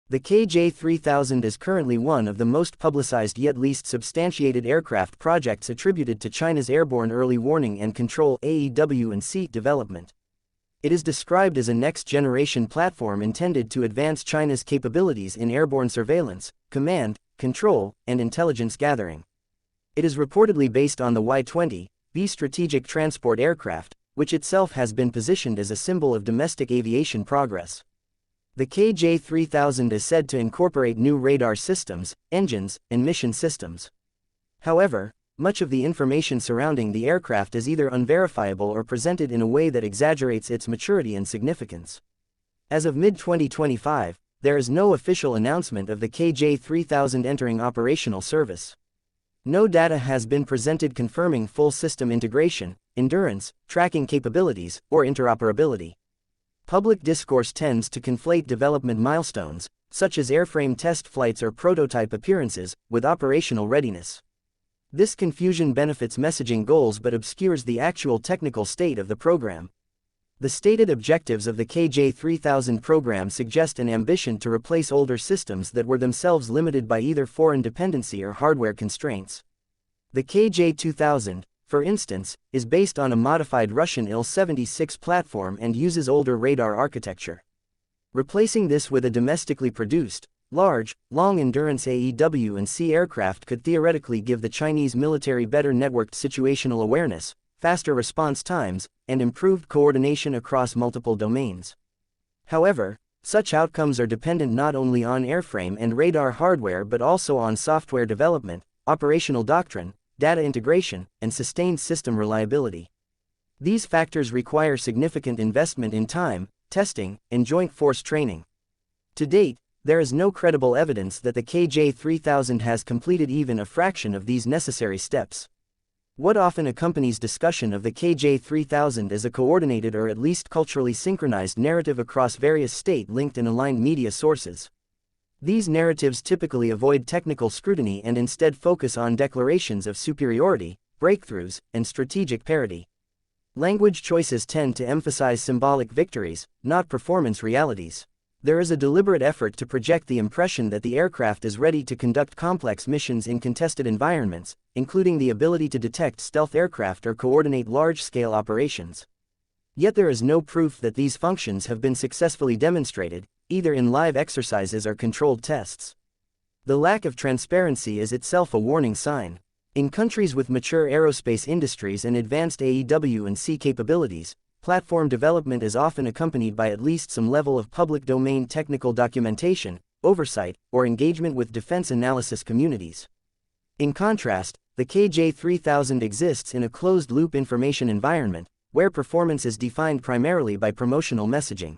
The KJ-3000 is currently one of the most publicized yet least substantiated aircraft projects attributed to China's Airborne Early Warning and Control (AEW&C) development. It is described as a next-generation platform intended to advance China's capabilities in airborne surveillance, command, control, and intelligence gathering. It is reportedly based on the Y-20B strategic transport aircraft, which itself has been positioned as a symbol of domestic aviation progress. The KJ-3000 is said to incorporate new radar systems, engines, and mission systems. However, much of the information surrounding the aircraft is either unverifiable or presented in a way that exaggerates its maturity and significance. As of mid-2025, there is no official announcement of the KJ-3000 entering operational service. No data has been presented confirming full system integration, endurance, tracking capabilities, or interoperability. Public discourse tends to conflate development milestones, such as airframe test flights or prototype appearances, with operational readiness. This confusion benefits messaging goals but obscures the actual technical state of the program. The stated objectives of the KJ-3000 program suggest an ambition to replace older systems that were themselves limited by either foreign dependency or hardware constraints. The KJ-2000, for instance, is based on a modified Russian Il-76 platform and uses older radar architecture. Replacing this with a domestically produced, large, long-endurance AEW&C aircraft could theoretically give the Chinese military better networked situational awareness, faster response times, and improved coordination across multiple domains. However, such outcomes are dependent not only on airframe and radar hardware but also on software development, operational doctrine, data integration, and sustained system reliability. These factors require significant investment in time, testing, and joint force training. To date, there is no credible evidence that the KJ-3000 has completed even a fraction of these necessary steps. What often accompanies discussion of the KJ-3000 is a coordinated or at least culturally synchronized narrative across various state-linked and aligned media sources. These narratives typically avoid technical scrutiny and instead focus on declarations of superiority, breakthroughs, and strategic parity. Language choices tend to emphasize symbolic victories, not performance realities. There is a deliberate effort to project the impression that the aircraft is ready to conduct complex missions in contested environments, including the ability to detect stealth aircraft or coordinate large-scale operations. Yet there is no proof that these functions have been successfully demonstrated, either in live exercises or controlled tests. The lack of transparency is itself a warning sign. In countries with mature aerospace industries and advanced AEW&C capabilities, platform development is often accompanied by at least some level of public domain technical documentation, oversight, or engagement with defense analysis communities. In contrast, the KJ-3000 exists in a closed-loop information environment, where performance is defined primarily by promotional messaging.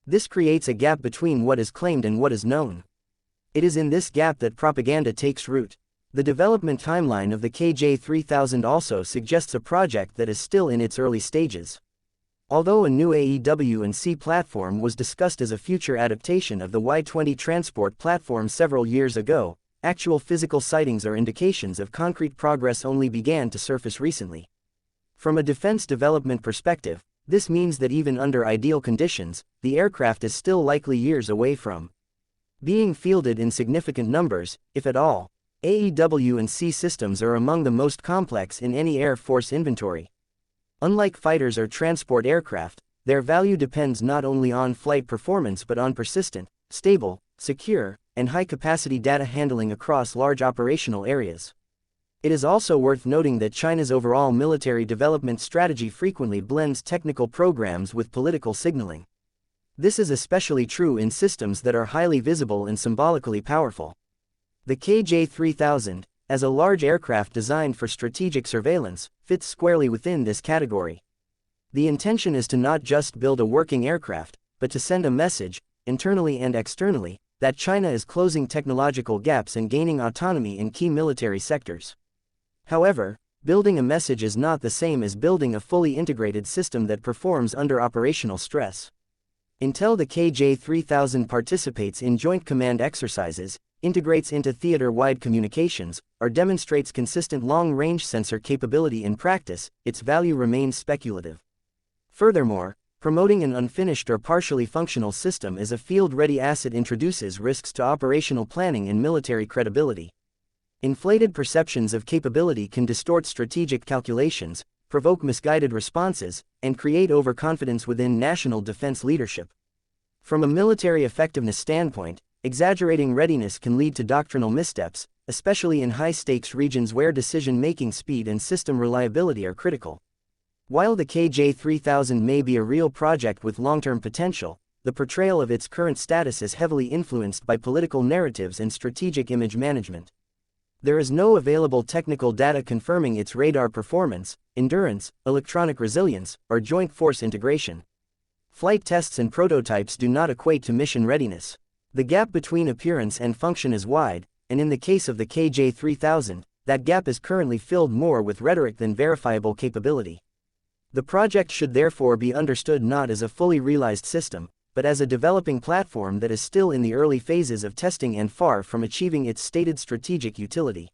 This creates a gap between what is claimed and what is known. It is in this gap that propaganda takes root. The development timeline of the KJ-3000 also suggests a project that is still in its early stages. Although a new AEW&C platform was discussed as a future adaptation of the Y-20 transport platform several years ago, actual physical sightings or indications of concrete progress only began to surface recently. From a defense development perspective, this means that even under ideal conditions, the aircraft is still likely years away from being fielded in significant numbers, if at all. AEW&C systems are among the most complex in any Air Force inventory. Unlike fighters or transport aircraft, their value depends not only on flight performance but on persistent, stable, secure, and high-capacity data handling across large operational areas. It is also worth noting that China's overall military development strategy frequently blends technical programs with political signaling. This is especially true in systems that are highly visible and symbolically powerful. The KJ-3000, as a large aircraft designed for strategic surveillance, fits squarely within this category. The intention is to not just build a working aircraft, but to send a message, internally and externally, that China is closing technological gaps and gaining autonomy in key military sectors. However, building a message is not the same as building a fully integrated system that performs under operational stress. Until the KJ-3000 participates in joint command exercises, integrates into theater-wide communications, or demonstrates consistent long-range sensor capability in practice, its value remains speculative. Furthermore, Promoting an unfinished or partially functional system as a field-ready asset introduces risks to operational planning and military credibility. Inflated perceptions of capability can distort strategic calculations, provoke misguided responses, and create overconfidence within national defense leadership. From a military effectiveness standpoint, exaggerating readiness can lead to doctrinal missteps, especially in high-stakes regions where decision-making speed and system reliability are critical. While the KJ-3000 may be a real project with long-term potential, the portrayal of its current status is heavily influenced by political narratives and strategic image management. There is no available technical data confirming its radar performance, endurance, electronic resilience, or joint force integration. Flight tests and prototypes do not equate to mission readiness. The gap between appearance and function is wide, and in the case of the KJ-3000, that gap is currently filled more with rhetoric than verifiable capability. The project should therefore be understood not as a fully realized system, but as a developing platform that is still in the early phases of testing and far from achieving its stated strategic utility.